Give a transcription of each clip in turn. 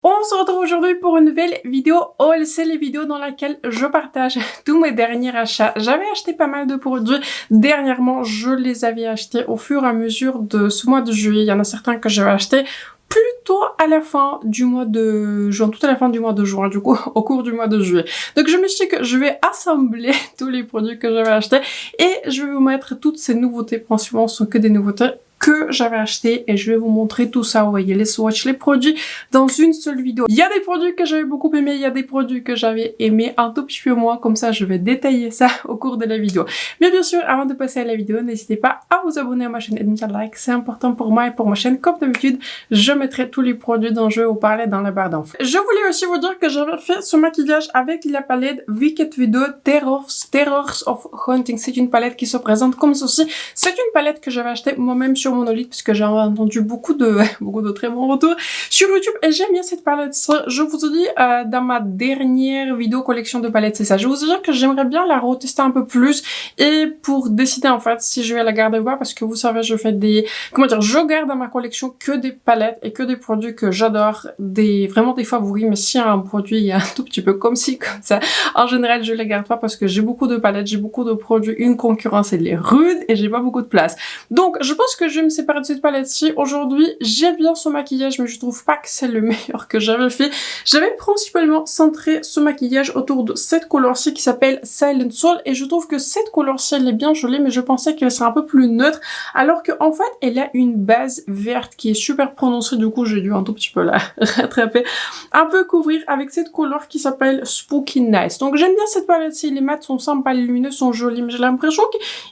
On se retrouve aujourd'hui pour une nouvelle vidéo haul. C'est les vidéos dans lesquelles je partage tous mes derniers achats. J'avais acheté pas mal de produits. Dernièrement, je les avais achetés au fur et à mesure de ce mois de juillet. Il y en a certains que j'avais achetés plutôt à la fin du mois de juin, tout à la fin du mois de juin, du coup, au cours du mois de juillet. Donc je me suis dit que je vais assembler tous les produits que j'avais achetés et je vais vous mettre toutes ces nouveautés. Principalement, ce sont que des nouveautés que j'avais acheté et je vais vous montrer tout ça. Vous voyez les swatchs, les produits dans une seule vidéo. Il y a des produits que j'avais beaucoup aimé, il y a des produits que j'avais aimé un tout petit peu moins, comme ça je vais détailler ça au cours de la vidéo. Mais bien sûr, avant de passer à la vidéo, n'hésitez pas à vous abonner à ma chaîne et de mettre un like, c'est important pour moi et pour ma chaîne. Comme d'habitude, je mettrai tous les produits dont je vais vous parler dans la barre d'infos. Je voulais aussi vous dire que j'avais fait ce maquillage avec la palette Wicked Widow Terrors of Haunting. C'est une palette qui se présente comme ceci. C'est une palette que j'avais achetée moi-même sur Monolith puisque j'ai entendu beaucoup de très bons retours sur YouTube et j'aime bien cette palette. Je vous ai dit dans ma dernière vidéo collection de palettes, c'est ça. Je vous ai dit que j'aimerais bien la retester un peu plus et pour décider en fait si je vais la garder ou pas, parce que vous savez, je fais je garde dans ma collection que des palettes et que des produits que j'adore, vraiment des favoris, mais si un produit est un tout petit peu comme ci, comme ça, en général je les garde pas parce que j'ai beaucoup de palettes, j'ai beaucoup de produits, une concurrence elle est rude et j'ai pas beaucoup de place. Donc je pense que je vais me séparer de cette palette-ci. Aujourd'hui, j'aime bien ce maquillage, mais je trouve pas que c'est le meilleur que j'avais fait. J'avais principalement centré ce maquillage autour de cette couleur-ci qui s'appelle Silent Soul, et je trouve que cette couleur-ci, elle est bien jolie, mais je pensais qu'elle serait un peu plus neutre, alors que en fait, elle a une base verte qui est super prononcée, du coup, j'ai dû un tout petit peu la rattraper, un peu couvrir avec cette couleur qui s'appelle Spooky Nice. Donc j'aime bien cette palette-ci, les mats sont sympas, les lumineux sont jolis, mais j'ai l'impression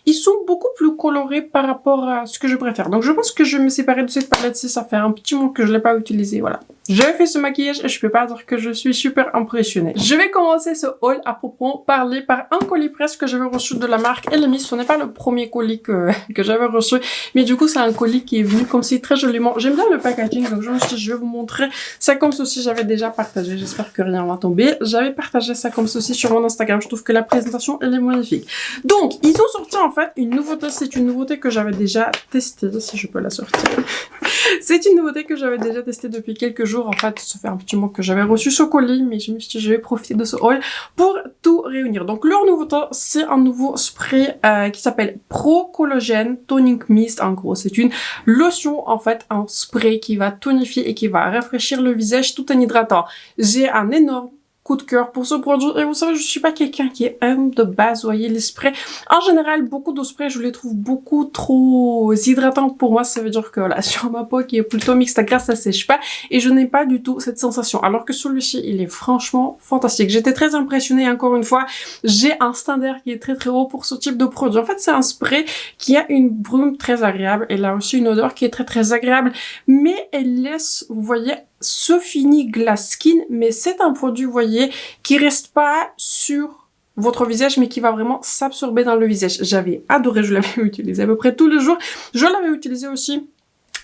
qu'ils sont beaucoup plus colorés par rapport à ce que je préfère. Donc je pense que je vais me séparer de cette palette-ci, ça fait un petit moment que je l'ai pas utilisée, voilà. J'ai fait ce maquillage et je peux pas dire que je suis super impressionnée. Je vais commencer ce haul à propos parler par un colis presse que j'avais reçu de la marque Elemis. Ce n'est pas le premier colis que j'avais reçu, mais du coup c'est un colis qui est venu comme si très joliment. J'aime bien le packaging, donc je me suis dit je vais vous montrer ça comme ceci. J'avais déjà partagé, j'espère que rien va tomber. J'avais partagé ça comme ceci sur mon Instagram. Je trouve que la présentation elle est magnifique. Donc ils ont sorti en fait une nouveauté. C'est une nouveauté que j'avais déjà testée, si je peux la sortir. C'est une nouveauté que j'avais déjà testée depuis quelques jours. En fait, ça fait un petit moment que j'avais reçu ce colis, mais je me suis dit, je vais profiter de ce haul pour tout réunir. Donc, leur nouveauté, c'est un nouveau spray qui s'appelle Pro Collagen Toning Mist. En gros, c'est une lotion, en fait, un spray qui va tonifier et qui va rafraîchir le visage tout en hydratant. J'ai un énorme coup de cœur pour ce produit, et vous savez, je suis pas quelqu'un qui aime de base, vous voyez, les sprays. En général, beaucoup de sprays, je les trouve beaucoup trop hydratants pour moi. Ça veut dire que voilà, sur ma peau qui est plutôt mixte, la graisse, ça sèche pas, et je n'ai pas du tout cette sensation. Alors que celui-ci, il est franchement fantastique. J'étais très impressionnée, encore une fois. J'ai un standard qui est très très haut pour ce type de produit. En fait, c'est un spray qui a une brume très agréable. Elle a aussi une odeur qui est très très agréable, mais elle laisse, vous voyez, ce fini glass skin, mais c'est un produit, vous voyez, qui reste pas sur votre visage, mais qui va vraiment s'absorber dans le visage. J'avais adoré, je l'avais utilisé à peu près tous les jours. Je l'avais utilisé aussi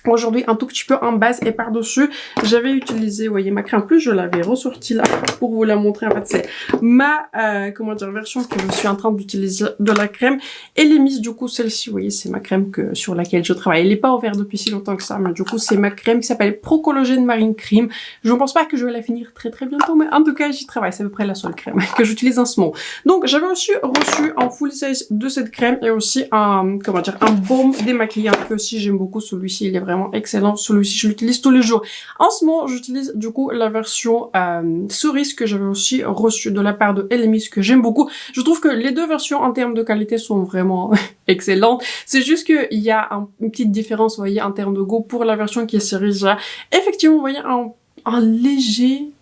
aujourd'hui un tout petit peu en base, et par-dessus, j'avais utilisé, vous voyez, ma crème. En plus, je l'avais ressortie là pour vous la montrer. En fait, c'est ma, version que je suis en train d'utiliser de la crème. Elle est mise, du coup, celle-ci, vous voyez, c'est ma crème sur laquelle je travaille. Elle n'est pas ouverte depuis si longtemps que ça, mais du coup, c'est ma crème qui s'appelle Pro Collagen Marine Cream. Je ne pense pas que je vais la finir très très bientôt, mais en tout cas, j'y travaille. C'est à peu près la seule crème que j'utilise en ce moment. Donc, j'avais aussi reçu en full size de cette crème et aussi un baume démaquillant que aussi j'aime beaucoup. Celui-ci, il est vraiment excellent. Celui-ci, je l'utilise tous les jours. En ce moment, j'utilise du coup la version cerise que j'avais aussi reçue de la part de Elemis, que j'aime beaucoup. Je trouve que les deux versions en termes de qualité sont vraiment excellentes. C'est juste qu'il y a une petite différence, vous voyez, en termes de goût pour la version qui est cerise. Effectivement, vous voyez, un léger...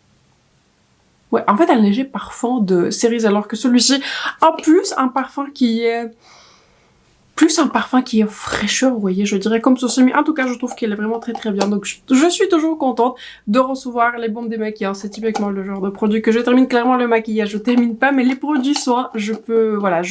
Ouais, en fait, un léger parfum de cerise, alors que celui-ci a plus un parfum qui est... fraîcheur, vous voyez, je dirais comme ceci, mais en tout cas, je trouve qu'elle est vraiment très très bien. Donc, je suis toujours contente de recevoir les baumes démaquillants. C'est typiquement le genre de produit que je termine. Clairement, le maquillage, je termine pas, mais les produits soins, je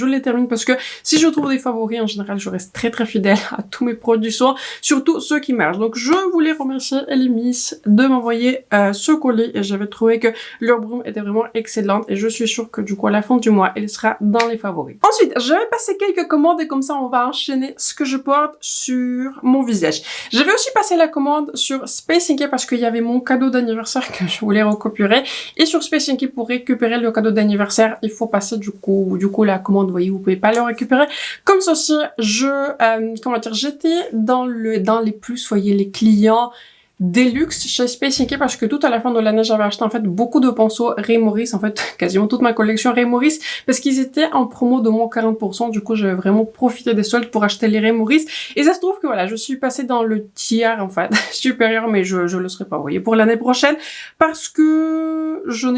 les termine parce que si je trouve des favoris, en général, je reste très très fidèle à tous mes produits soins, surtout ceux qui marchent. Donc, je voulais remercier Elemis de m'envoyer ce colis, et j'avais trouvé que leur brume était vraiment excellente, et je suis sûre que du coup, à la fin du mois, elle sera dans les favoris. Ensuite, je vais passer quelques commandes, et comme ça, on va va enchaîner ce que je porte sur mon visage. Je vais aussi passer la commande sur Space Inky parce qu'il y avait mon cadeau d'anniversaire que je voulais récupérer. Et sur Space Inky, pour récupérer le cadeau d'anniversaire, il faut passer du coup la commande. Vous voyez, vous pouvez pas le récupérer. Comme ceci, j'étais dans les plus, voyez, les clients Deluxe chez Space Inky parce que tout à la fin de l'année, j'avais acheté en fait beaucoup de pinceaux Ray Maurice, en fait quasiment toute ma collection Ray Maurice parce qu'ils étaient en promo de moins 40%, du coup j'avais vraiment profité des soldes pour acheter les Ray Maurice et ça se trouve que voilà, je suis passée dans le tiers en fait supérieur, mais je le serai pas, vous voyez, pour l'année prochaine parce que je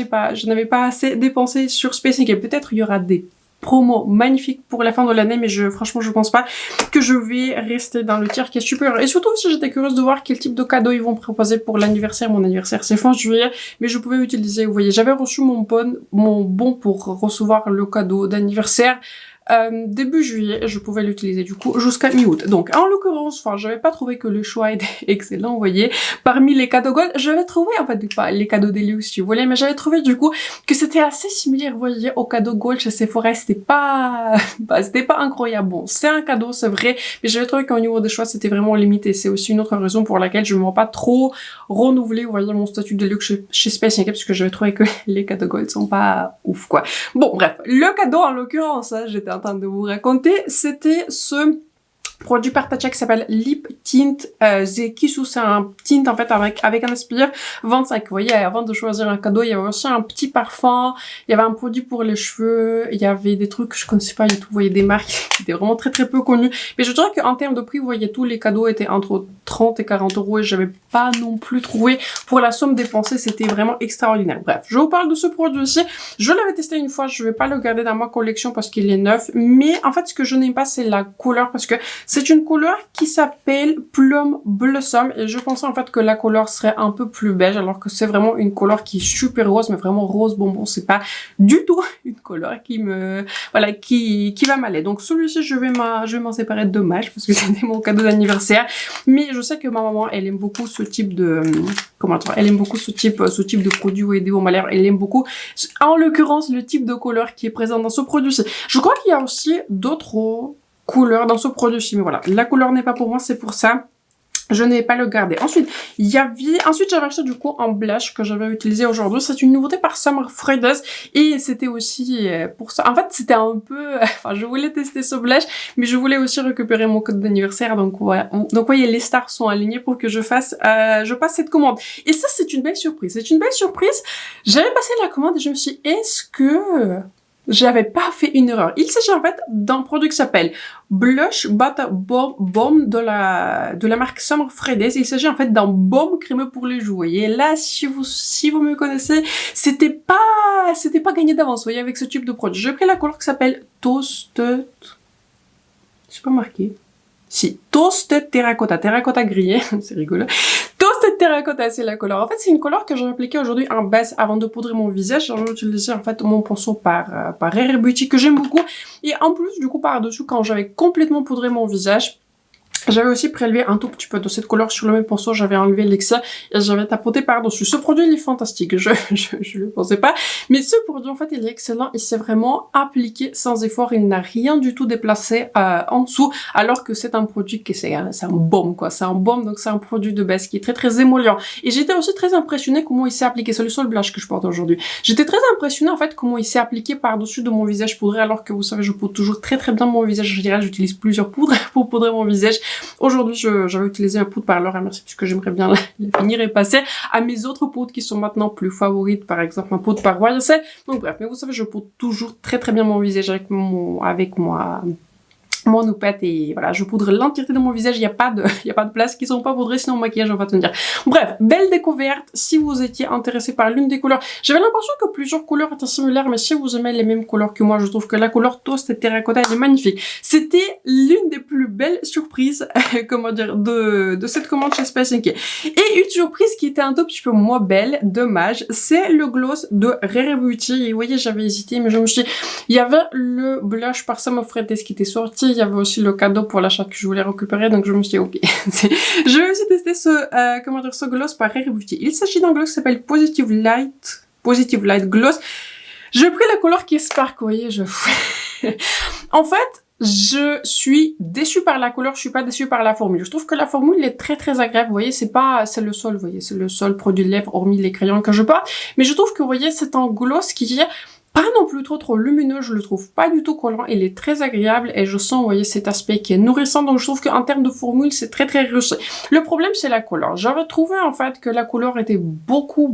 n'avais pas assez dépensé sur Space Inky. Peut-être il y aura des promo magnifique pour la fin de l'année, mais franchement je pense pas que je vais rester dans le tiers qui est supérieur. Et surtout si j'étais curieuse de voir quel type de cadeau ils vont proposer pour l'anniversaire. Mon anniversaire c'est fin juillet, mais je pouvais utiliser, vous voyez, j'avais reçu mon bon pour recevoir le cadeau d'anniversaire début juillet, je pouvais l'utiliser du coup jusqu'à mi-août. Donc en l'occurrence, enfin, j'avais pas trouvé que le choix était excellent, vous voyez. Parmi les cadeaux gold, j'avais trouvé, en fait, pas les cadeaux Deluxe, si vous voulez, mais j'avais trouvé du coup que c'était assez similaire, vous voyez, au cadeau gold chez Sephora. C'était pas incroyable. Bon, c'est un cadeau, c'est vrai, mais j'avais trouvé qu'au niveau des choix, c'était vraiment limité. C'est aussi une autre raison pour laquelle je ne vais pas trop renouveler, vous voyez, mon statut de luxe chez Space Inky, parce que j'avais trouvé que les cadeaux gold sont pas ouf, quoi. Bon, bref, le cadeau, en l'occurrence, hein, j'étais en train de vous raconter, c'était ce produit par Tatcha qui s'appelle Lip Tint Zekisu. C'est un tint en fait avec un SPF 25. Vous voyez, avant de choisir un cadeau, il y avait aussi un petit parfum, il y avait un produit pour les cheveux, il y avait des trucs que je connaissais pas du tout, vous voyez, des marques qui étaient vraiment très peu connues. Mais je dirais qu'en termes de prix, vous voyez, tous les cadeaux étaient entre 30 et 40 euros et j'avais pas non plus trouvé pour la somme dépensée, c'était vraiment extraordinaire. Bref, je vous parle de ce produit-ci. Je l'avais testé une fois, je vais pas le garder dans ma collection parce qu'il est neuf, mais en fait, ce que je n'aime pas, c'est la couleur parce que c'est une couleur qui s'appelle Plum Blossom et je pensais en fait que la couleur serait un peu plus beige alors que c'est vraiment une couleur qui est super rose, mais vraiment rose bonbon. C'est pas du tout une couleur qui va m'aller. Donc celui-ci, je vais m'en séparer, dommage parce que c'était mon cadeau d'anniversaire. Mais je sais que ma maman, elle aime beaucoup ce type de elle aime beaucoup ce type de produit ou idéo malaire. Elle aime beaucoup, en l'occurrence, le type de couleur qui est présent dans ce produit-ci. Je crois qu'il y a aussi d'autres couleur dans ce produit-ci, mais voilà, la couleur n'est pas pour moi, c'est pour ça je n'ai pas le gardé. Ensuite, j'avais acheté du coup un blush que j'avais utilisé aujourd'hui. C'est une nouveauté par Summer Fridays et c'était aussi pour ça. En fait, c'était un peu, enfin, je voulais tester ce blush, mais je voulais aussi récupérer mon code d'anniversaire. Donc voilà. Donc voyez, les stars sont alignées pour que je passe cette commande. Et ça, c'est une belle surprise. C'est une belle surprise. J'avais passé la commande et je me suis dit, est-ce que j'avais pas fait une erreur? Il s'agit en fait d'un produit qui s'appelle Blush Butter Balm de la marque Summer Fridays. Il s'agit en fait d'un baume crémeux pour les joues. Vous voyez, là, si vous me connaissez, c'était pas gagné d'avance, vous voyez, avec ce type de produit. J'ai pris la couleur qui s'appelle Toasted. Je sais pas marqué. Si, Toasted Terracotta grillé, c'est rigolo. Toasted Terracotta, c'est la couleur. En fait, c'est une couleur que j'ai appliquée aujourd'hui en base avant de poudrer mon visage. J'ai utilisé en fait mon pinceau par Rare Beauty que j'aime beaucoup. Et en plus, du coup, par-dessus, quand j'avais complètement poudré mon visage, j'avais aussi prélevé un tout petit peu de cette couleur sur le même pinceau, j'avais enlevé l'excès et j'avais tapoté par-dessus. Ce produit, il est fantastique, je le pensais pas, mais ce produit, en fait, il est excellent, il s'est vraiment appliqué sans effort, il n'a rien du tout déplacé en dessous, alors que c'est un produit qui c'est un baume, quoi, c'est un baume, donc c'est un produit de base qui est très émollient. Et j'étais aussi très impressionnée comment il s'est appliqué, c'est le seul blush que je porte aujourd'hui. J'étais très impressionnée, en fait, comment il s'est appliqué par-dessus de mon visage poudré, alors que vous savez, je poudre toujours très bien mon visage, je dirais, j'utilise plusieurs poudres pour poudrer mon visage. Aujourd'hui, j'avais utilisé un poudre par Laura Mercier puisque j'aimerais bien la finir et passer à mes autres poudres qui sont maintenant plus favorites, par exemple un poudre par Royal Cell. Donc bref, mais vous savez, je poudre toujours très bien mon visage avec mon houppette et voilà, je poudre l'entièreté de mon visage, il y a pas de place qui sont pas poudrées, sinon mon maquillage on va tenir. Bref, belle découverte. Si vous étiez intéressé par l'une des couleurs, j'avais l'impression que plusieurs couleurs étaient similaires, mais si vous aimez les mêmes couleurs que moi, je trouve que la couleur Toast Terracotta, elle est magnifique. C'était l'une des plus belles surprises, comment dire, de cette commande chez Space Inky. Et une surprise qui était un tout petit peu moins belle, dommage, c'est le gloss de Rare Beauty. Et vous voyez, j'avais hésité, mais je me suis dit, il y avait le blush par Summer Fridays qui était sorti, il y avait aussi le cadeau pour l'achat que je voulais récupérer, donc je me suis dit, ok, je vais aussi tester ce gloss par Rare Beauty. Il s'agit d'un gloss qui s'appelle Positive Light Gloss. J'ai pris la couleur qui est Spark, vous voyez, en fait, je suis déçue par la couleur, je suis pas déçue par la formule. Je trouve que la formule est très agréable. Vous voyez, c'est le seul, vous voyez, c'est le seul produit de lèvres hormis les crayons que je porte. Mais je trouve que, vous voyez, c'est un gloss qui est pas non plus trop lumineux, je le trouve pas du tout collant, il est très agréable et je sens, vous voyez, cet aspect qui est nourrissant, donc je trouve qu'en termes de formule, c'est très réussi. Le problème, c'est la couleur. J'avais trouvé, en fait, que la couleur était beaucoup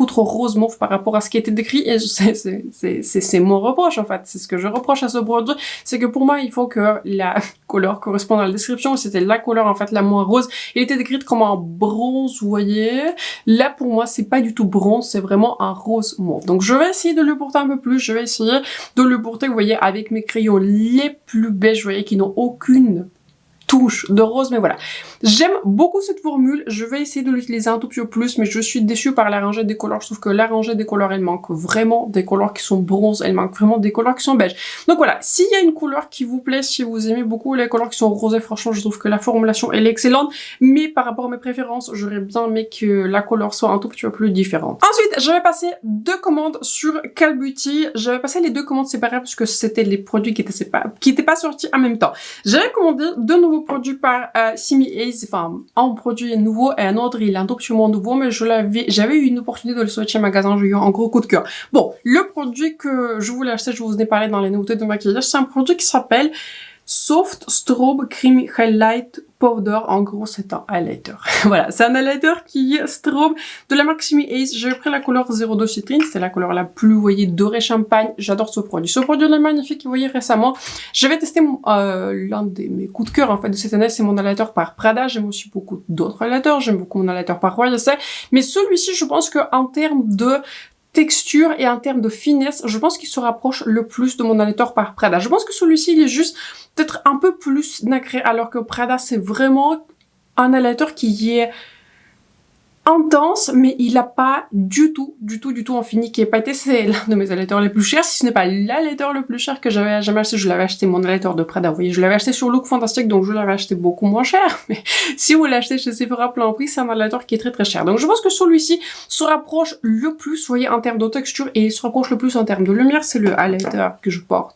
trop rose mauve par rapport à ce qui était décrit et c'est mon reproche, en fait. C'est ce que je reproche à ce produit, c'est que pour moi, il faut que la couleur corresponde à la description, c'était la couleur, en fait, la moins rose. Il était décrite comme un bronze, vous voyez. Là, pour moi, c'est pas du tout bronze, c'est vraiment un rose mauve. Donc, je vais essayer de le porter un peu plus, je vais essayer de le porter, vous voyez, avec mes crayons les plus beige, vous voyez, qui n'ont aucune touche de rose, mais voilà. J'aime beaucoup cette formule, je vais essayer de l'utiliser un tout petit peu plus, mais je suis déçue par la rangée des couleurs. Je trouve que la rangée des couleurs, elle manque vraiment des couleurs qui sont bronze, elle manque vraiment des couleurs qui sont beige. Donc voilà, s'il y a une couleur qui vous plaît, si vous aimez beaucoup les couleurs qui sont rosées, franchement, je trouve que la formulation, elle est excellente, mais par rapport à mes préférences, j'aurais bien aimé que la couleur soit un tout petit peu plus différente. Ensuite, je vais passer 2 commandes sur Call Beauty. Je vais passer les 2 commandes séparées parce que c'était les produits qui étaient pas sortis en même temps. J'avais commandé 2 nouveaux produits par Simi Ace, enfin un produit est nouveau et un autre il est un tout petit peu moins nouveau, mais j'avais eu une opportunité de le swatcher en magasin, j'ai eu un gros coup de cœur. Bon, le produit que je voulais acheter, je vous en ai parlé dans les nouveautés de maquillage, c'est un produit qui s'appelle Soft Strobe Creamy Highlight Powder. En gros, c'est un highlighter. Voilà, c'est un highlighter qui est strobe de la marque Simi Ace. J'ai pris la couleur 02 Citrine, c'est la couleur la plus, vous voyez, dorée champagne. J'adore ce produit. Ce produit est magnifique, vous voyez, récemment. J'avais testé l'un de mes coups de cœur, en fait, de cette année, c'est mon highlighter par Prada. J'aime aussi beaucoup d'autres highlighters. J'aime beaucoup mon highlighter par Royal. Mais celui-ci, je pense qu'en termes de texture et en termes de finesse, je pense qu'il se rapproche le plus de mon highlighter par Prada. Je pense que celui-ci, il est juste peut-être un peu plus nacré, alors que Prada, c'est vraiment un highlighter qui est intense, mais il n'a pas du tout en fini qui est pailleté. C'est l'un de mes highlighters les plus chers, si ce n'est pas l'highlighter le plus cher que j'avais jamais acheté. Je l'avais acheté, mon highlighter de Prada, vous voyez, je l'avais acheté sur Look Fantastic, donc je l'avais acheté beaucoup moins cher, mais si vous l'achetez chez Sephora plein prix, c'est un highlighter qui est très cher. Donc je pense que celui-ci se rapproche le plus, vous voyez, en termes de texture, et il se rapproche le plus en termes de lumière. C'est le highlighter que je porte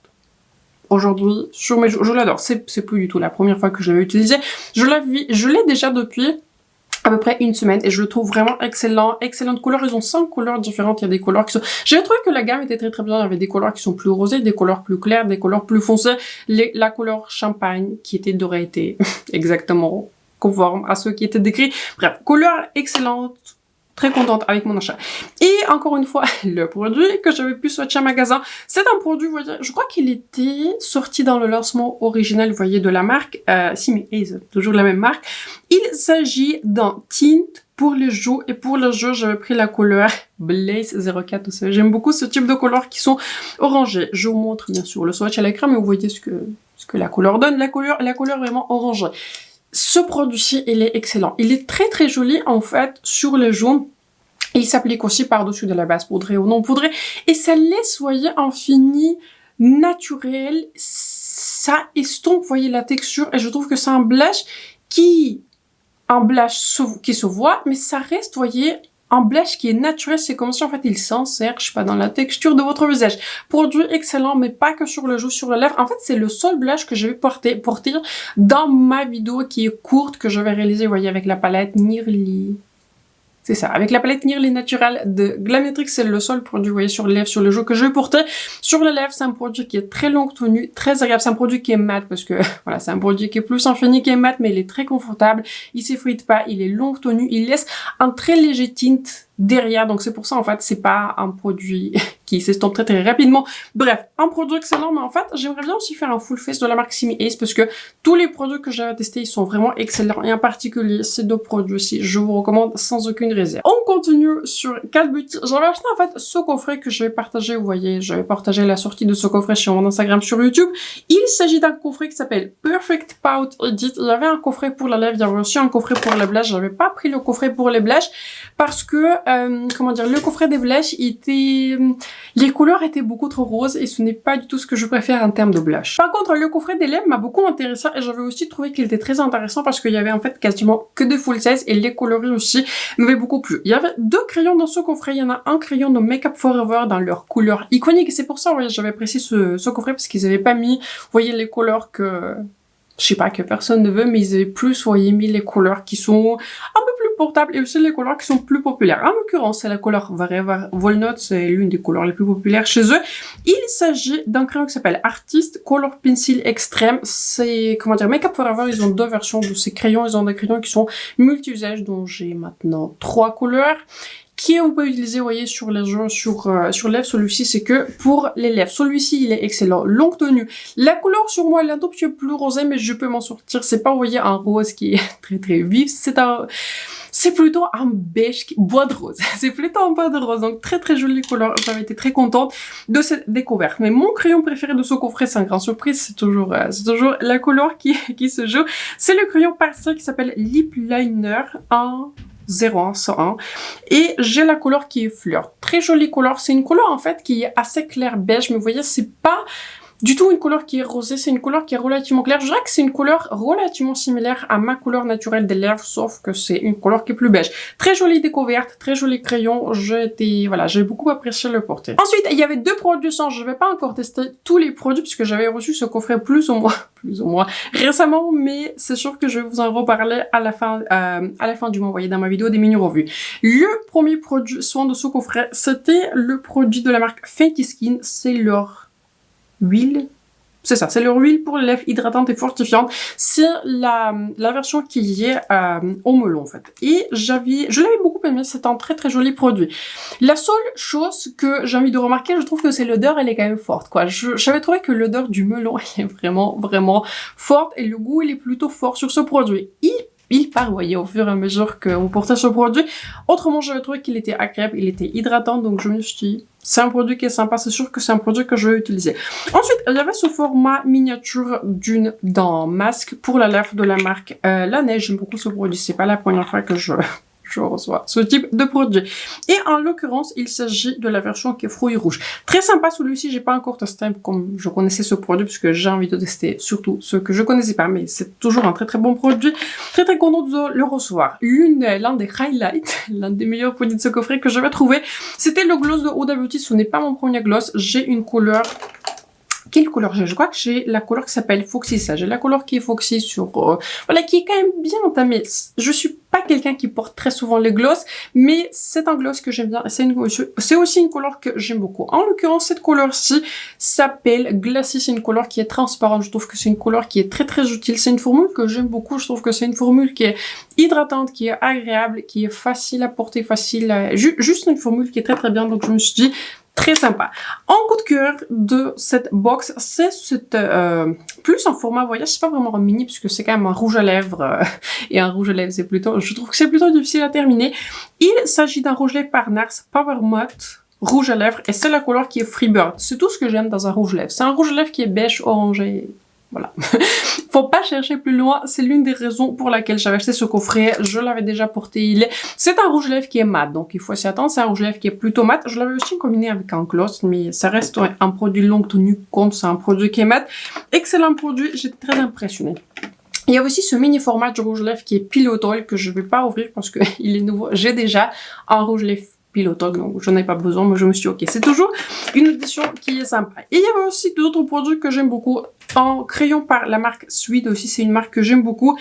aujourd'hui sur mes joues. Je l'adore, c'est plus du tout la première fois que je l'avais utilisé. Je l'ai déjà depuis à peu près une semaine et je le trouve vraiment excellent. Excellente couleur, ils ont 5 couleurs différentes, il y a des couleurs qui sont... J'ai trouvé que la gamme était très bien, il y avait des couleurs qui sont plus rosées, des couleurs plus claires, des couleurs plus foncées. La couleur champagne qui était dorée était exactement conforme à ceux qui étaient décrits. Bref, couleur excellente. Très contente avec mon achat. Et encore une fois, le produit que j'avais pu swatcher en magasin, c'est un produit, vous voyez, je crois qu'il était sorti dans le lancement original, vous voyez, de la marque Simi Ace, toujours la même marque. Il s'agit d'un tint pour les joues, et pour les joues, j'avais pris la couleur Blaze 04. J'aime beaucoup ce type de couleurs qui sont orangées. Je vous montre bien sûr le swatch à l'écran, mais vous voyez ce que la couleur donne, la couleur vraiment orangée. Ce produit-ci, il est excellent. Il est très joli, en fait, sur les joues. Et il s'applique aussi par-dessus de la base poudrée ou non poudrée. Et ça laisse, vous voyez, un fini naturel. Ça estompe, vous voyez, la texture. Et je trouve que c'est un blush qui se voit, mais ça reste, vous voyez, un blush qui est naturel. C'est comme si, en fait, il s'insère, je sais pas, dans la texture de votre visage. Produit excellent, mais pas que sur le joue, sur les lèvres. En fait, c'est le seul blush que je vais porter dans ma vidéo qui est courte, que je vais réaliser, vous voyez, avec la palette Nearly. C'est ça, avec la palette Nearly Natural de Glammetrix, c'est le seul produit, vous voyez, sur les lèvres, sur le jour que je vais porter. Sur les lèvres, c'est un produit qui est très longue tenue, très agréable. C'est un produit qui est mat, parce que, voilà, c'est un produit qui est plus infini, qui est mat, mais il est très confortable. Il s'effrite pas, il est longue tenue, il laisse un très léger tint derrière. Donc c'est pour ça, en fait, c'est pas un produit qui s'estompe très rapidement. Bref, un produit excellent, mais en fait, j'aimerais bien aussi faire un full face de la marque Simi Ace, parce que tous les produits que j'avais testés, ils sont vraiment excellents. Et en particulier, ces 2 produits-ci, je vous recommande sans aucune réserve. On continue sur Call Beauty. J'avais acheté, en fait, ce coffret que je vais partager. Vous voyez, j'avais partagé la sortie de ce coffret sur mon Instagram, sur YouTube. Il s'agit d'un coffret qui s'appelle Perfect Pout Edit. Il y avait un coffret pour la lèvre, il y avait aussi un coffret pour les blushs. J'avais pas pris le coffret pour les blushs parce que comment dire, le coffret des blushs était, les couleurs étaient beaucoup trop roses et ce n'est pas du tout ce que je préfère en termes de blush. Par contre, le coffret des lèvres m'a beaucoup intéressé et j'avais aussi trouvé qu'il était très intéressant parce qu'il y avait en fait quasiment que des full size et les coloris aussi m'avaient beaucoup plu. Il y avait 2 crayons dans ce coffret. Il y en a un crayon de Make Up Forever dans leur couleur iconique et c'est pour ça, vous voyez, j'avais apprécié ce coffret parce qu'ils avaient pas mis, vous voyez, les couleurs que, je sais pas, que personne ne veut, mais ils avaient plus, vous voyez, mis les couleurs qui sont un peu plus portables et aussi les couleurs qui sont plus populaires. En l'occurrence, c'est la couleur Walnut, c'est l'une des couleurs les plus populaires chez eux. Il s'agit d'un crayon qui s'appelle Artist Color Pencil Extreme. C'est, comment dire, Make Up Forever, ils ont 2 versions de ces crayons. Ils ont des crayons qui sont multi-usages, dont j'ai maintenant 3 couleurs. Qui vous pouvez utiliser, vous voyez, sur les joues, sur lèvres. Celui-ci, c'est que pour les lèvres. Celui-ci, il est excellent. Longue tenue. La couleur sur moi, elle est un tout petit peu plus rosée, mais je peux m'en sortir. C'est pas, vous voyez, un rose qui est très très vif. C'est plutôt un beige bois de rose. C'est plutôt un bois de rose. Donc, très très jolie couleur. J'avais été très contente de cette découverte. Mais mon crayon préféré de ce coffret, c'est une grande surprise. C'est toujours la couleur qui se joue. C'est le crayon Parcel qui s'appelle Lip Liner 101 et j'ai la couleur qui est fleur. Très jolie couleur. C'est une couleur en fait qui est assez clair beige, mais vous voyez, c'est pas du tout une couleur qui est rosée, c'est une couleur qui est relativement claire. Je dirais que c'est une couleur relativement similaire à ma couleur naturelle des lèvres, sauf que c'est une couleur qui est plus beige. Très jolie découverte, très joli crayon. J'ai beaucoup apprécié le porter. Ensuite, il y avait 2 produits sans. Je vais pas encore tester tous les produits puisque j'avais reçu ce coffret plus ou moins récemment, mais c'est sûr que je vais vous en reparler à la fin du mois, vous voyez, dans ma vidéo des mini-revues. Le premier produit soin de ce coffret, c'était le produit de la marque Fenty Skin, c'est leur huile. C'est ça, c'est leur huile pour les lèvres hydratante et fortifiante. C'est la version qui est au melon en fait. Et je l'avais beaucoup aimé, c'est un très très joli produit. La seule chose que j'ai envie de remarquer, je trouve que c'est l'odeur, elle est quand même forte quoi. J'avais trouvé que l'odeur du melon est vraiment vraiment forte et le goût il est plutôt fort sur ce produit. Il part, vous voyez, au fur et à mesure que vous portez ce produit. Autrement, j'avais trouvé qu'il était agréable, il était hydratant, donc je me suis dit, c'est un produit qui est sympa, c'est sûr que c'est un produit que je vais utiliser. Ensuite, il y avait ce format miniature d'un masque pour la lèvre de la marque La Neige. J'aime beaucoup ce produit, c'est pas la première fois que je reçois ce type de produit. Et en l'occurrence, il s'agit de la version qui est fruits rouges. Très sympa celui-ci, j'ai pas encore testé comme je connaissais ce produit puisque j'ai envie de tester surtout ceux que je connaissais pas, mais c'est toujours un très très bon produit. Très très content de le recevoir. L'un des highlights, l'un des meilleurs produits de ce coffret que j'avais trouvé, c'était le gloss de Huda Beauty. Ce n'est pas mon premier gloss, j'ai une couleur. Quelle couleur j'ai? Je crois que j'ai la couleur qui s'appelle Foxy. Ça, j'ai la couleur qui est Foxy sur, voilà, qui est quand même bien entamée. Je suis pas quelqu'un qui porte très souvent les gloss, mais c'est un gloss que j'aime bien. C'est aussi une couleur que j'aime beaucoup. En l'occurrence, cette couleur-ci s'appelle Glassy. C'est une couleur qui est transparente. Je trouve que c'est une couleur qui est très très utile. C'est une formule que j'aime beaucoup. Je trouve que c'est une formule qui est hydratante, qui est agréable, qui est facile à porter, juste une formule qui est très très bien. Donc je me suis dit, très sympa. En coup de cœur de cette box, c'est plus en format voyage, c'est pas vraiment un mini puisque c'est quand même un rouge à lèvres et un rouge à lèvres c'est plutôt, je trouve que c'est plutôt difficile à terminer. Il s'agit d'un rouge à lèvres par NARS Power Matte rouge à lèvres et c'est la couleur qui est Freebird. C'est tout ce que j'aime dans un rouge à lèvres. C'est un rouge à lèvres qui est beige orangé. Voilà. Faut pas chercher plus loin. C'est l'une des raisons pour laquelle j'avais acheté ce coffret. Je l'avais déjà porté. C'est un rouge à lèvres qui est mat. Donc, il faut s'y attendre. C'est un rouge à lèvres qui est plutôt mat. Je l'avais aussi combiné avec un gloss. Mais ça reste un produit longue tenue compte. C'est un produit qui est mat. Excellent produit. J'étais très impressionnée. Il y a aussi ce mini format de rouge à lèvres qui est Pilot Oil que je vais pas ouvrir parce que il est nouveau. J'ai déjà un rouge à lèvres Pilot Oil, donc j'en ai pas besoin, mais je me suis dit, ok, c'est toujours une édition qui est sympa. Et il y avait aussi d'autres produits que j'aime beaucoup, en crayon par la marque Sweet aussi, c'est une marque que j'aime beaucoup.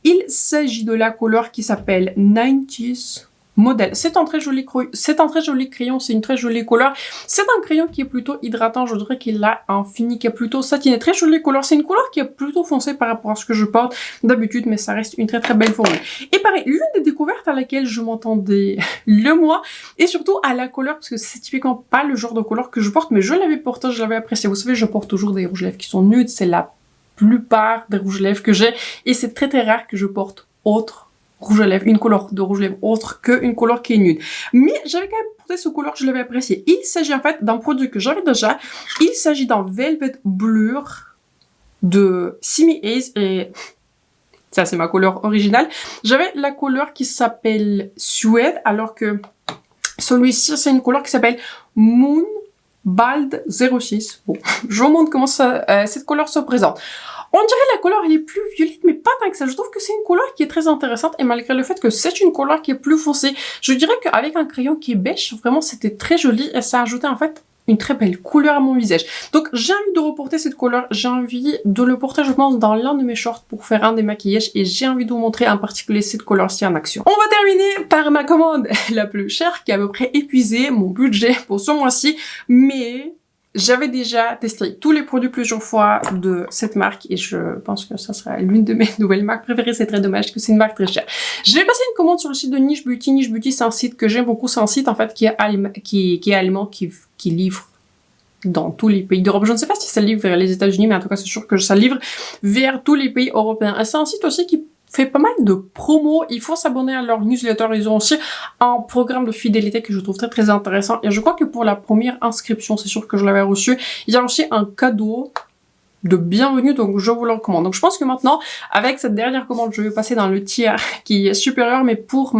Il s'agit de la couleur qui s'appelle 90s Model. C'est un très joli crayon, c'est une très jolie couleur. C'est un crayon qui est plutôt hydratant, je dirais qu'il a un fini qui est plutôt satiné. Très jolie couleur, c'est une couleur qui est plutôt foncée par rapport à ce que je porte d'habitude, mais ça reste une très très belle formule. Et pareil, l'une des découvertes à laquelle je m'entendais le mois, et surtout à la couleur, parce que c'est typiquement pas le genre de couleur que je porte, mais je l'avais porté, je l'avais apprécié. Vous savez, je porte toujours des rouges à lèvres qui sont nudes, c'est la plupart des rouges à lèvres que j'ai, et c'est très très rare que je porte autre rouge à lèvres, une couleur de rouge à lèvres autre qu'une couleur qui est nude. Mais j'avais quand même porté ce couleur, je l'avais apprécié. Il s'agit en fait d'un produit que j'avais déjà. Il s'agit d'un Velvet Blur de Simi Haze et ça c'est ma couleur originale. J'avais la couleur qui s'appelle Suède alors que Celui-ci, c'est une couleur qui s'appelle Moon Bald 06. Bon, je vous montre comment cette couleur se présente. On dirait la couleur elle est plus violette, mais pas tant que ça. Je trouve que c'est une couleur qui est très intéressante et malgré le fait que c'est une couleur qui est plus foncée, je dirais qu'avec un crayon qui est beige, vraiment c'était très joli et ça ajoutait en fait une très belle couleur à mon visage. Donc j'ai envie de reporter cette couleur, j'ai envie de le porter je pense dans l'un de mes shorts pour faire un des maquillages et j'ai envie de vous montrer en particulier cette couleur-ci en action. On va terminer par ma commande la plus chère qui a à peu près épuisé mon budget pour ce mois-ci, mais j'avais déjà testé tous les produits plusieurs fois de cette marque et je pense que ça sera l'une de mes nouvelles marques préférées. C'est très dommage que c'est une marque très chère. J'ai passé une commande sur le site de Niche Beauty. Niche Beauty, c'est un site que j'aime beaucoup. C'est un site en fait qui est allemand, qui livre dans tous les pays d'Europe. Je ne sais pas si ça livre vers les États-Unis, mais en tout cas, c'est sûr que ça livre vers tous les pays européens. Et c'est un site aussi qui fait pas mal de promos. Il faut s'abonner à leur newsletter. Ils ont aussi un programme de fidélité que je trouve très très intéressant. Et je crois que pour la première inscription, c'est sûr que je l'avais reçu, il y a aussi un cadeau de bienvenue, donc je vous le recommande. Donc je pense que maintenant, avec cette dernière commande, je vais passer dans le tiers qui est supérieur, mais pour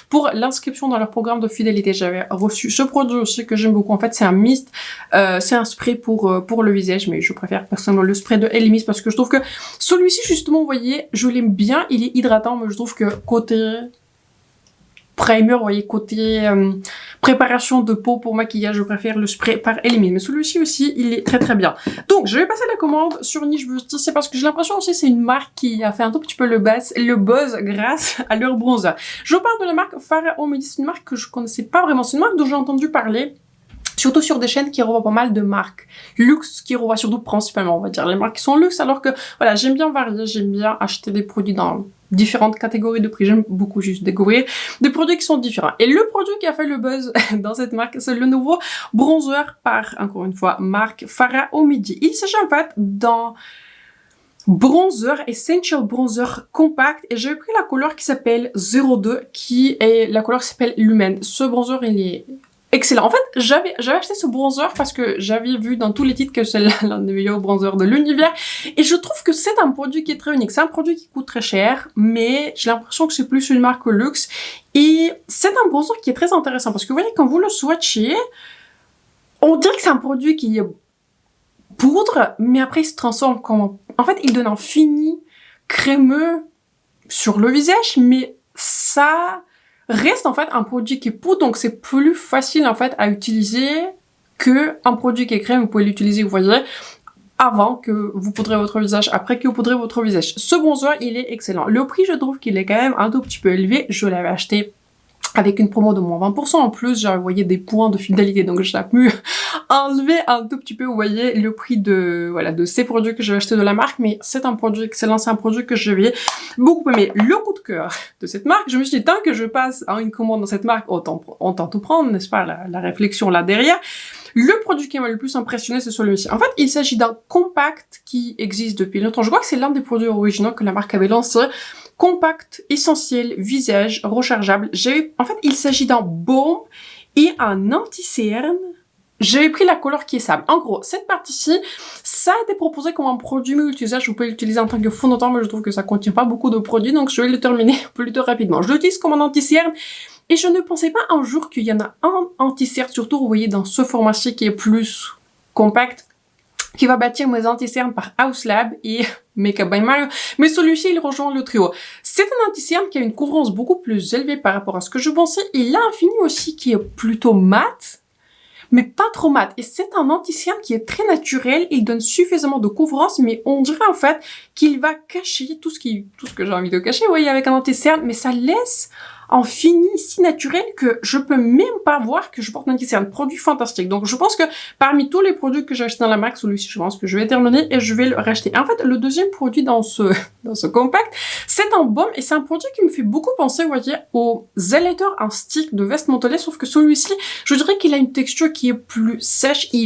pour l'inscription dans leur programme de fidélité, j'avais reçu ce produit aussi que j'aime beaucoup. En fait, c'est un mist, c'est un spray pour le visage, mais je préfère personnellement le spray de Ellie Mist parce que je trouve que celui-ci, justement, vous voyez, je l'aime bien, il est hydratant, mais je trouve que côté primer, vous voyez, côté préparation de peau pour maquillage, je préfère le spray par Ellie Mist. Mais celui-ci aussi, il est très très bien. Donc, je vais passer la commande sur Niche Beauty. C'est parce que j'ai l'impression aussi c'est une marque qui a fait un tout petit peu le buzz grâce à leur bronzer. Je parle de la marque Farah Omidi. C'est une marque que je connaissais pas vraiment. C'est une marque dont j'ai entendu parler. Surtout sur des chaînes qui revoient pas mal de marques luxe, qui revoient surtout principalement, on va dire, les marques qui sont luxe, alors que, voilà, j'aime bien varier, j'aime bien acheter des produits dans différentes catégories de prix, j'aime beaucoup juste découvrir des produits qui sont différents. Et le produit qui a fait le buzz dans cette marque, c'est le nouveau bronzer par, encore une fois, marque Farah Omidi. Il s'agit en fait d'un bronzer, Essential Bronzer Compact, et j'ai pris la couleur qui s'appelle 02, qui est la couleur qui s'appelle Lumen. Ce bronzer, il est excellent. En fait, j'avais acheté ce bronzer parce que j'avais vu dans tous les titres que c'est l'un des meilleurs bronzers de l'univers. Et je trouve que c'est un produit qui est très unique. C'est un produit qui coûte très cher, mais j'ai l'impression que c'est plus une marque luxe. Et c'est un bronzer qui est très intéressant parce que vous voyez, quand vous le swatchez, on dirait que c'est un produit qui est poudre, mais après il se transforme en fait, il donne un fini crémeux sur le visage, mais ça reste en fait un produit qui est poudre, donc c'est plus facile en fait à utiliser que un produit qui est crème. Vous pouvez l'utiliser, vous voyez, avant que vous poudrez votre visage, après que vous poudrez votre visage. Ce bronzer, il est excellent. Le prix, je trouve qu'il est quand même un tout petit peu élevé. Je l'avais acheté avec une promo de moins 20%. En plus, j'avais envoyé des points de fidélité, donc j'ai pu enlever un tout petit peu, vous voyez, le prix de, voilà, de ces produits que j'ai acheté de la marque, mais c'est un produit excellent, c'est un produit que je vais beaucoup aimer. Le coup de cœur de cette marque, je me suis dit, tant que je passe à une commande dans cette marque, autant tout prendre, n'est-ce pas, la réflexion là derrière. Le produit qui m'a le plus impressionné, c'est celui-ci. En fait, il s'agit d'un compact qui existe depuis longtemps. Je crois que c'est l'un des produits originaux que la marque avait lancé. Compact, essentiel, visage, rechargeable. En fait, il s'agit d'un baume et un anti-cerne. J'avais pris la couleur qui est sable. En gros, cette partie-ci, ça a été proposé comme un produit multi-usage. Vous pouvez l'utiliser en tant que fond de teint, mais je trouve que ça contient pas beaucoup de produits, donc je vais le terminer plutôt rapidement. Je l'utilise comme un anti-cerne, et je ne pensais pas un jour qu'il y en a un anti-cerne, surtout, vous voyez, dans ce format-ci qui est plus compact, qui va bâtir mes anti-cernes par House Lab et Makeup by Mario. Mais celui-ci, il rejoint le trio. C'est un anti-cerne qui a une couvrance beaucoup plus élevée par rapport à ce que je pensais. Il a un fini aussi qui est plutôt mat, mais pas trop mat. Et c'est un anti-cerne qui est très naturel. Il donne suffisamment de couvrance, mais on dirait en fait qu'il va cacher tout ce que j'ai envie de cacher, vous voyez, avec un anti-cerne, mais ça laisse un fini si naturel que je peux même pas voir que je porte un anti-cerne. Produit fantastique. Donc je pense que parmi tous les produits que j'ai achetés dans la marque, celui-ci, je pense que je vais terminer et je vais le racheter. En fait, le deuxième produit dans ce compact, c'est un baume et c'est un produit qui me fait beaucoup penser, vous voyez, au Zelator, un stick de veste mentholée, sauf que celui-ci, je dirais qu'il a une texture qui est plus sèche et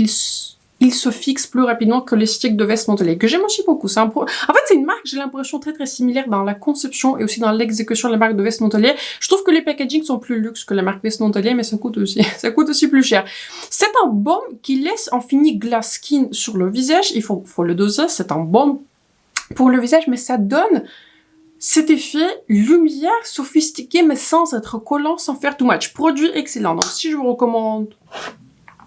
il se fixe plus rapidement que les sticks de veste mentholée, que j'aime aussi beaucoup. En fait, c'est une marque, j'ai l'impression, très très similaire dans la conception et aussi dans l'exécution de la marque de veste mentholée. Je trouve que les packaging sont plus luxe que la marque veste mentholée, mais ça coûte aussi plus cher. C'est un baume qui laisse un fini glass skin sur le visage. Il faut le doser, c'est un baume pour le visage, mais ça donne cet effet lumière sophistiqué mais sans être collant, sans faire too much. Produit excellent. Donc si je vous recommande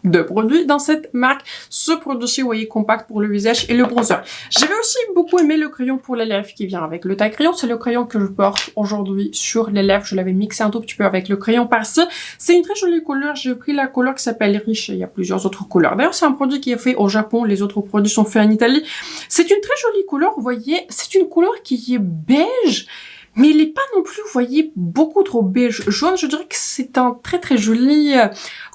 deux produits dans cette marque, ce produit-ci, vous voyez, compact pour le visage et le bronzer. J'avais aussi beaucoup aimé le crayon pour les lèvres qui vient avec le taille crayon. C'est le crayon que je porte aujourd'hui sur les lèvres. Je l'avais mixé un tout petit peu avec le crayon par-ci. C'est une très jolie couleur. J'ai pris la couleur qui s'appelle Rich. Il y a plusieurs autres couleurs. D'ailleurs, c'est un produit qui est fait au Japon. Les autres produits sont faits en Italie. C'est une très jolie couleur. Vous voyez, c'est une couleur qui est beige. Mais il n'est pas non plus, vous voyez, beaucoup trop beige. Jaune, je dirais que c'est un très joli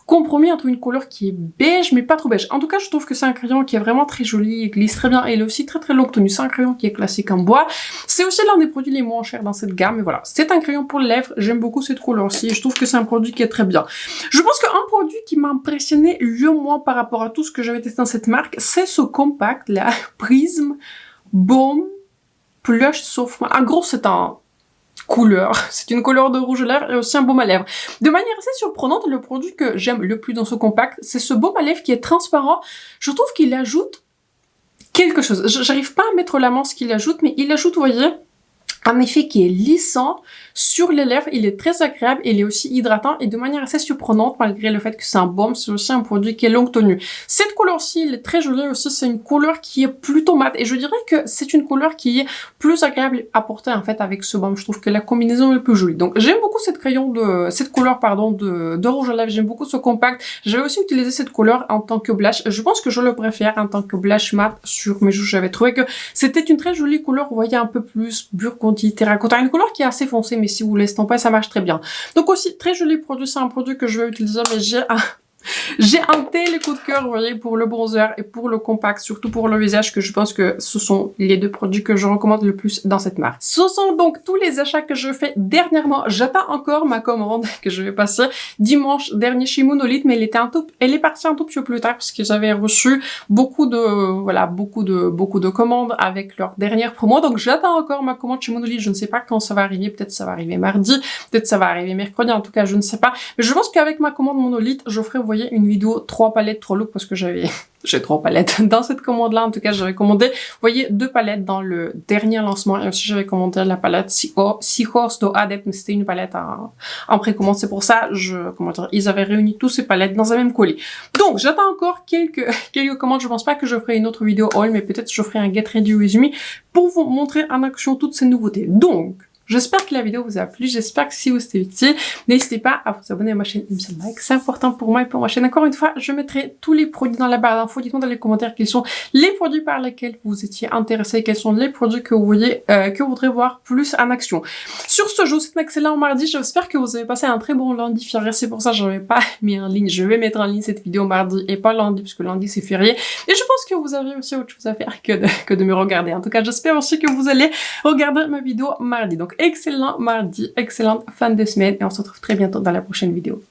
compromis entre une couleur qui est beige, mais pas trop beige. En tout cas, je trouve que c'est un crayon qui est vraiment très joli, il glisse très bien, et il est aussi très longue tenue. C'est un crayon qui est classique en bois. C'est aussi l'un des produits les moins chers dans cette gamme, mais voilà. C'est un crayon pour les lèvres, j'aime beaucoup cette couleur aussi, et je trouve que c'est un produit qui est très bien. Je pense qu'un produit qui m'a impressionné le moins par rapport à tout ce que j'avais testé dans cette marque, c'est ce compact, là, Prism Balm Plush Soft. En gros, c'est un couleur. C'est une couleur de rouge à lèvres et aussi un baume à lèvres. De manière assez surprenante, le produit que j'aime le plus dans ce compact, c'est ce baume à lèvres qui est transparent. Je trouve qu'il ajoute quelque chose. J'arrive pas à mettre la main ce qu'il ajoute, mais il ajoute, vous voyez, un effet qui est lissant sur les lèvres, il est très agréable, il est aussi hydratant et de manière assez surprenante malgré le fait que c'est un baume, c'est aussi un produit qui est longue tenue. Cette couleur-ci, elle est très jolie aussi, c'est une couleur qui est plutôt mate et je dirais que c'est une couleur qui est plus agréable à porter en fait avec ce baume. Je trouve que la combinaison est plus jolie. Donc j'aime beaucoup cette couleur de rouge à lèvres, j'aime beaucoup ce compact. J'ai aussi utilisé cette couleur en tant que blush. Je pense que je le préfère en tant que blush mat sur mes joues. J'avais trouvé que c'était une très jolie couleur, vous voyez un peu plus burgundy, terracotta, une couleur qui est assez foncée, mais si vous l'estompez, ça marche très bien. Donc aussi, très joli produit, c'est un produit que je vais utiliser, mais j'ai un tel coup de cœur, vous voyez, pour le bronzer et pour le compact, surtout pour le visage, que je pense que ce sont les deux produits que je recommande le plus dans cette marque. Ce sont donc tous les achats que je fais dernièrement. J'attends encore ma commande que je vais passer dimanche dernier chez Monolith, mais elle est partie un tout petit peu plus tard parce que j'avais reçu beaucoup de commandes avec leur dernière promo. Donc j'attends encore ma commande chez Monolith. Je ne sais pas quand ça va arriver. Peut-être ça va arriver mardi, peut-être ça va arriver mercredi. En tout cas, je ne sais pas. Mais je pense qu'avec ma commande Monolith, je ferai, vous voyez, une vidéo 3 palettes, 3 looks parce que j'ai 3 palettes dans cette commande-là. En tout cas, j'avais commandé, vous voyez, 2 palettes dans le dernier lancement et aussi j'avais commandé la palette Seahorse de Adept, mais c'était une palette en précommande. C'est pour ça, ils avaient réuni tous ces palettes dans un même colis. Donc, j'attends encore quelques commandes. Je pense pas que je ferai une autre vidéo haul, mais peut-être je ferai un Get Ready With Me pour vous montrer en action toutes ces nouveautés. Donc, j'espère que la vidéo vous a plu, j'espère que si vous c'était utile, n'hésitez pas à vous abonner à ma chaîne et me like, c'est important pour moi et pour ma chaîne. Encore une fois, je mettrai tous les produits dans la barre d'infos. Dites-moi dans les commentaires quels sont les produits par lesquels vous étiez intéressé, quels sont les produits que vous voyez, que vous voudrez voir plus en action. Sur ce, je vous souhaite un excellent mardi, j'espère que vous avez passé un très bon lundi férié, c'est pour ça que je n'avais pas mis en ligne, je vais mettre en ligne cette vidéo mardi et pas lundi, puisque lundi c'est férié. Et je pense que vous avez aussi autre chose à faire que de me regarder. En tout cas, j'espère aussi que vous allez regarder ma vidéo mardi. Donc, excellent mardi, excellente fin de semaine et on se retrouve très bientôt dans la prochaine vidéo.